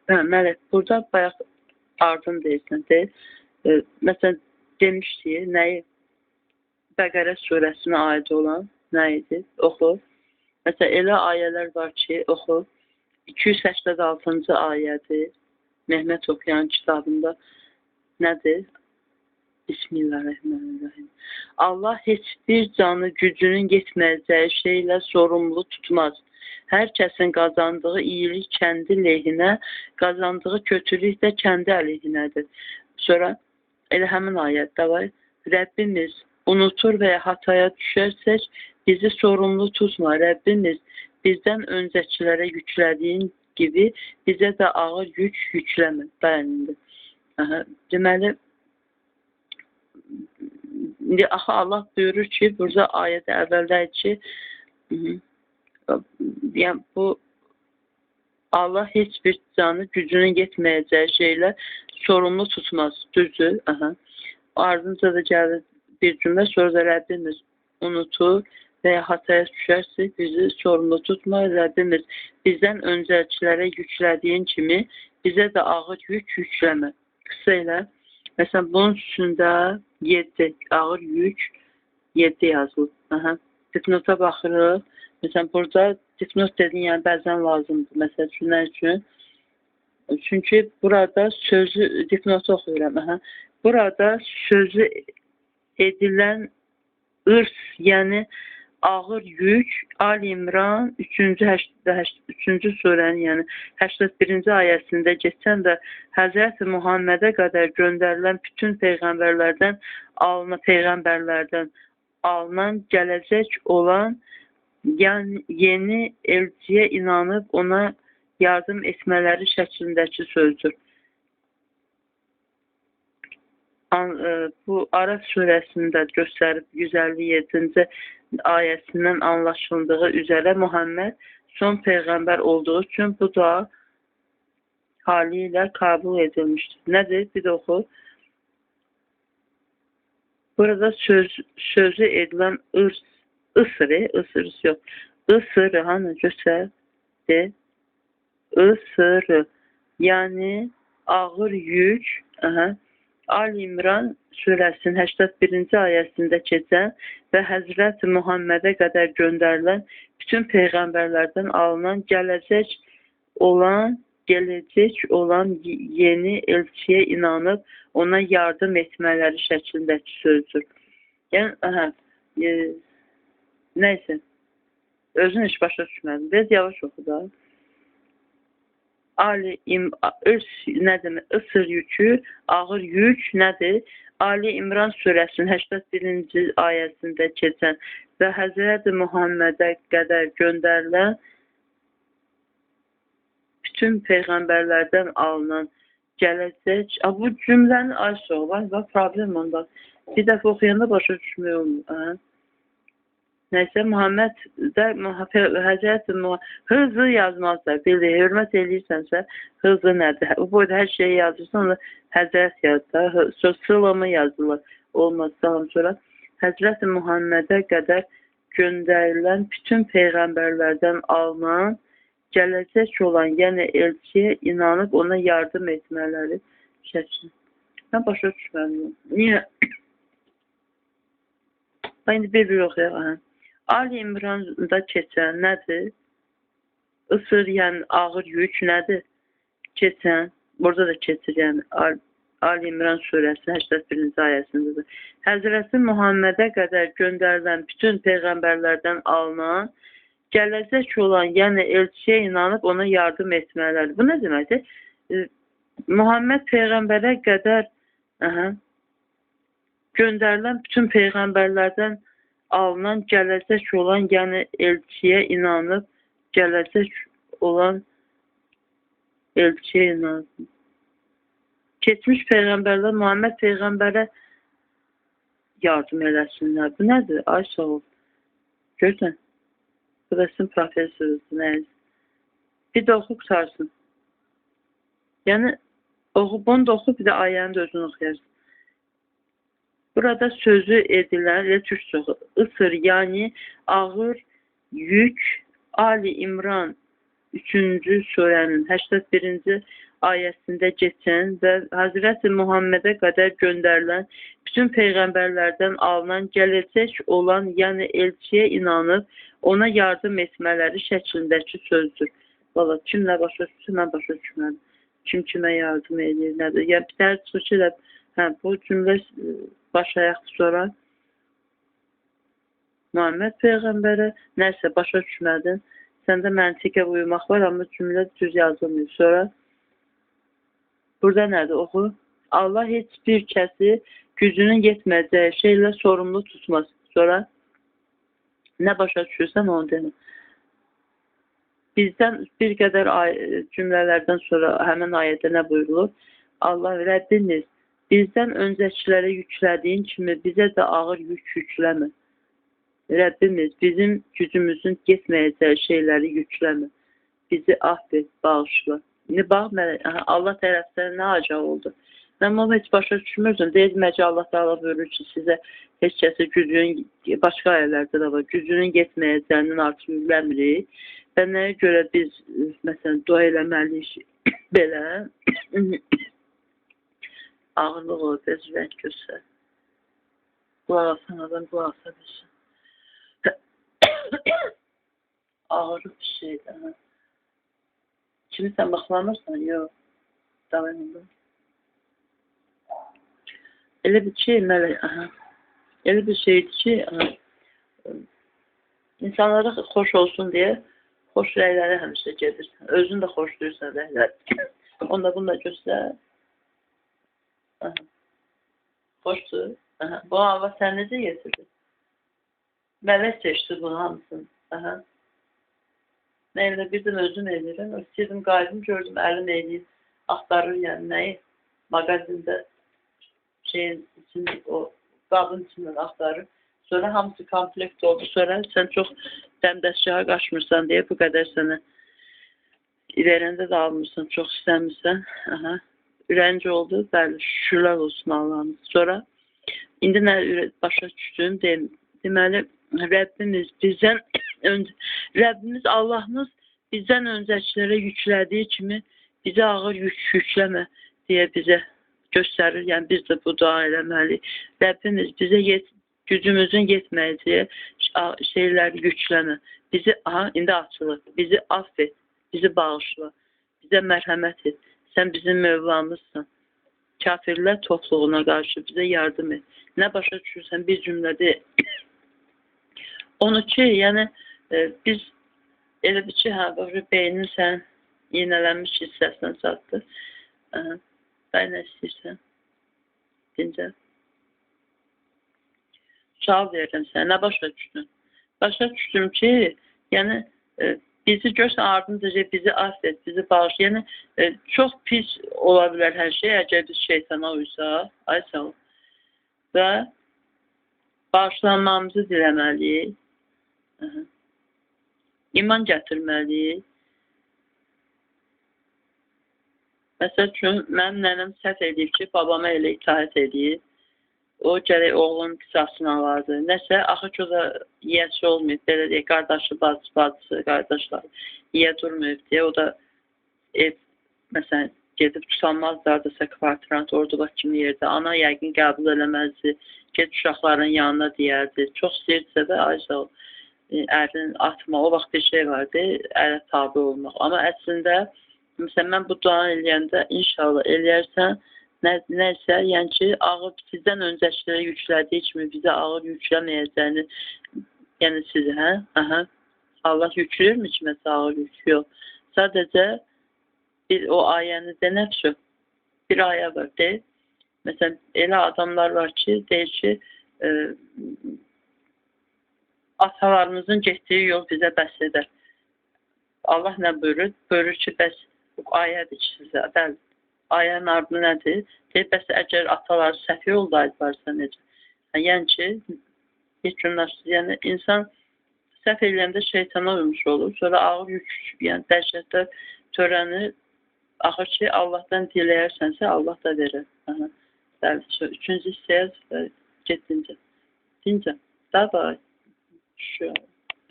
Mələk, burada bayaq ardın deyirsən, deyil. Məsələn, demişdik, nəyi? Bəqərə surəsinə aid olan nə idi? Oxu. Məsələn, elə ayələr var ki, oxu. 286-cı ayədir. Mehmet Oxuyan kitabında nədir? Bismillahirrahmanirrahim. Allah heç bir canı gücünün yetməyəcəyi şeylə sorumlu tutmaz. Hər kəsin qazandığı iyilik kəndi lehinə, qazandığı kötülük də kəndi əleyhinədir. Sonra elə həmin ayətdə var. Rəbbimiz unutur və ya hataya düşərsək, bizi sorumlu tutma. Rəbbimiz bizdən öncəkilərə yüklədiyin gibi bizə də ağır yük yükləmə. Dayanındır. Deməli, axı Allah buyurur ki, burada ayədə əvvəldədir ki, yəni bu Allah heç bir canı gücünün yetməyəcəyi şeylə sorumlu tutmaz. Düzdür. Ardınca da gəlir bir cümlə, sonra da Rəbbimiz unutur və ya hataya düşərsək bizi sorumlu tutma. Rəbbimiz bizdən öncəkilərə yüklədiyin kimi bizə də ağır yük yükləmə. Qısa ilə, məsələn, bunun üstündə 7 ağır yük 7 yazılır. Dipnota baxırıq. Məsələn, burada dipnot dediyin yəni bəzən lazımdır. Məsələn, nə üçün? Çünki burada sözü, dipnotu oxuyuram. Burada sözü edilən ırs, yəni ağır yük, Ali İmran 3-cü surənin, yəni 81-ci ayəsində geçən və Həzrəti Muhammədə qədər göndərilən bütün peyğəmbərlərdən alınan gələcək olan yəni yeni elçiyə inanıb ona yardım etmələri şəklindəki sözdür. Bu Araf surəsində göstərib 157-ci ayəsindən anlaşıldığı üzərə Muhammed son peyğəmbər olduğu üçün bu dua hali ilə qəbul edilmişdir. Nədir? Bir də oxu. Burada sözü edilən ısırı hanı göstərdi? Isırı, yəni ağır yük, Ali İmran surəsinin 81-ci ayəsində keçən və Həzrəti Muhammədə qədər göndərilən bütün peyğəmbərlərdən alınan gələcək olan yeni elçiyə inanıb ona yardım etmələri şəklindəki sözdür. Yəni, neysə, özün heç başa düşmədim. Biraz yavaş oxu da. Nə demək? Isır yükü, ağır yük nədir? Ali İmran surəsinin 81-ci ayəsində keçən və Həzrəti Muhammədə qədər göndərilən bütün peyğəmbərlərdən alınan gələcək. Bu cümlənin ayısı var, problem onda. Bir dəfə oxuyanda başa düşmək olmur. Nəysə, Muhammed də Həzrəti hızlı yazmazlar. Bildi, hörmət edirsənsə, hızlı nədir? Bu boyda hər şeyi yazırsan, onda Həzrət yazır. Sılımı yazılır. Olmaz, salam sonra. Həzrəti Muhammədə qədər göndərilən bütün peyğəmbərlərdən alınan gələcək olan, yəni elçiyə inanıb ona yardım etmələri şəklində. Mən başa düşmədim. Niyə? İndi bir oxuyaq. Ali İmranda keçən nədir? Isır, yəni ağır yük nədir? Keçən, burada da keçir, yəni Ali İmran surəsi 81-ci ayəsində. Həzrəti Muhammədə qədər göndərilən bütün peyğəmbərlərdən alınan gələcək olan, yəni elçiyə inanıb ona yardım etmələri. Bu nə deməkdir? Muhammed peyğəmbərə qədər göndərilən bütün peyğəmbərlərdən alınan gələcək olan, yəni elçiyə inanıb gələcək olan elçiyə inanıb. Keçmiş peyğəmbərlər Muhammed peyğəmbərə yardım eləsinlər. Bu nədir? Ay sağ ol. Görsən? Bu da sizin profesorunuz. Bir də oxu qutarsın. Yəni, bunu da oxu, bir də ayəni də özünü oxuyarsın. Burada sözü edilən ısır, yəni ağır yük, Ali İmran 3-cü surənin 81-ci ayəsində keçən və Hazreti Muhammedə qədər göndərilən bütün peyğəmbərlərdən alınan gələcək olan, yəni elçiyə inanıb ona yardım etmələri şəklindəki sözdür. Valla kim nə başa düşür, mən başa düşmədim. Kim kimə yardım edir, nədir? Yəni bir təhər çıxır ki, bu cümlə baş ayaqdır sonra. Muhammed Peyğəmbərə nəsə başa düşmədin. Səndə məntiqə uyumaq var, amma cümlə düz yazılmıyor. Sonra burada nədir? Oxu. Allah heç bir kəsi gücünün yetməyəcəyi şeylə sorumlu tutmaz. Sonra nə başa düşürsən onu demə. Bizdən bir qədər cümlələrdən sonra həmin ayədə nə buyurulur? Allah Rəbbimiz bizdən öncəkilərə yüklədiyin kimi bizə də ağır yük yükləmə. Rəbbimiz bizim gücümüzün yetməyəcəyi şeyləri yükləmə. Bizi affet, bağışla. Bax, Allah tərəfdən nə acaq oldu? Mən onu heç başa düşmürdüm. Deyilməcə Allah Teala buyurur ki, sizə heç kəsə gücünün, başqa ayələrdə də var, gücünün yetməyəcəyindən artıq yükləmirik. Və nəyə görə biz, məsələn, dua eləməliyik belə ağırlıq o, bezvət göstər. Qulaq asan adam, qulaq asa bilsin. Ağırlıq bir şeydir. Kimi sən baxlanırsan? Yox. Davam edir. Elə bir şey, elə bir şeydir ki, insanlara xoş olsun deyə xoş rəyləri həmişə gedirsən. Özün də xoşlayırsan rəyləri. Onda bunu da göstər. Xoşdur. Bu hava sən necə getirdin? Mələk seçdi bunu hamısını. Nə elə birdən özüm edirəm. İstəyirdim, qaydım, gördüm, əlim eləyib. Axtarır, yəni nəyi? Mağazində şeyin içində, o qabın içindən axtarır. Sonra hamısı komplekt oldu. Sonra sən çox dəmdəstgaha qaçmırsan deyə bu qədər sənə verəndə də almırsan, çox istəmirsən. Ürəncə oldu. Bəli, şükürlər olsun Allah'ım. Sonra indi nə başa düşdüm, deməli, Rəbbimiz Allahımız bizdən öncəkilərə yüklədiyi kimi bizə ağır yük yükləmə deyə bizə göstərir. Yəni biz də bu dua eləməliyik. Rəbbimiz bizə gücümüzün yetməyəcəyi şeyləri yükləmə. Bizi, indi açılır. Bizi affet, bizi bağışla, bizə mərhəmət et. Sən bizim Mövlamızsan. Kafirlər topluluğuna qarşı bizə yardım et. Nə başa düşürsən bir cümlədə onu ki, yəni biz elə bir ki, beynin sən iynələnmiş hissəsindən çatdı. Bəy nə istəyirsən? Dincə. Sual verirəm sənə. Nə başa düşdün? Başa düşdüm ki, yəni bizi görsən ardınca bizi affet, bizi bağış. Yəni çox pis ola bilər hər şey, əgər biz şeytana uysa, ay sağ ol. Və bağışlanmamızı diləməliyik. İman gətirməliyik. Məsəl üçün, mənim nənəm səhv edib ki, babama elə itaət edib. O gərək oğlunun qisasını alardı. Nəsə, axı ki, o da yiyəsi olmayıb, belə deyək, qardaşı, bacısı, qardaşlar yiyə durmayıb deyə. O da ev, məsələn, gedib tutanmazdardırsa kvartirant, orada kimi yerdə. Ana yəqin qəbul eləməzdi. Ged uşaqların yanına deyərdi. Çox istəyirdisə də, aysa o, ərin atma. O vaxt bir şey vardı, ərə tabi olmaq. Amma əslində, məsələn, mən bu dua eləyəndə, inşallah eləyərsən, nəsə, yəni ki, ağır sizdən öncəkilərə yüklədiyi kimi bizə ağır yükləməyəcəyini, yəni sizi, Allah yüklürmü ki, məsələn, ağır yük? Yox. Sadəcə, o ayəni denəfşü, bir ayə var, deyil. Məsələn, elə adamlar var ki, deyir ki, atalarımızın getdiyi yol bizə bəs edər. Allah nə buyurur? Buyurur ki, bəs ayədir ki, sizə, bəli. Ayənin ardı nədir? Deyir, bəs əgər atalar səhv yoldaydılarsa necə? Yəni ki, yəni insan səhv eləyəndə şeytana uymuş olur. Sonra ağır yük, yəni dəhşətdə törəni, axır ki, Allahdan diləyərsənsə, Allah da verir. Bəli, üçüncü hissəyə get dincə. Dincə. Daha da şu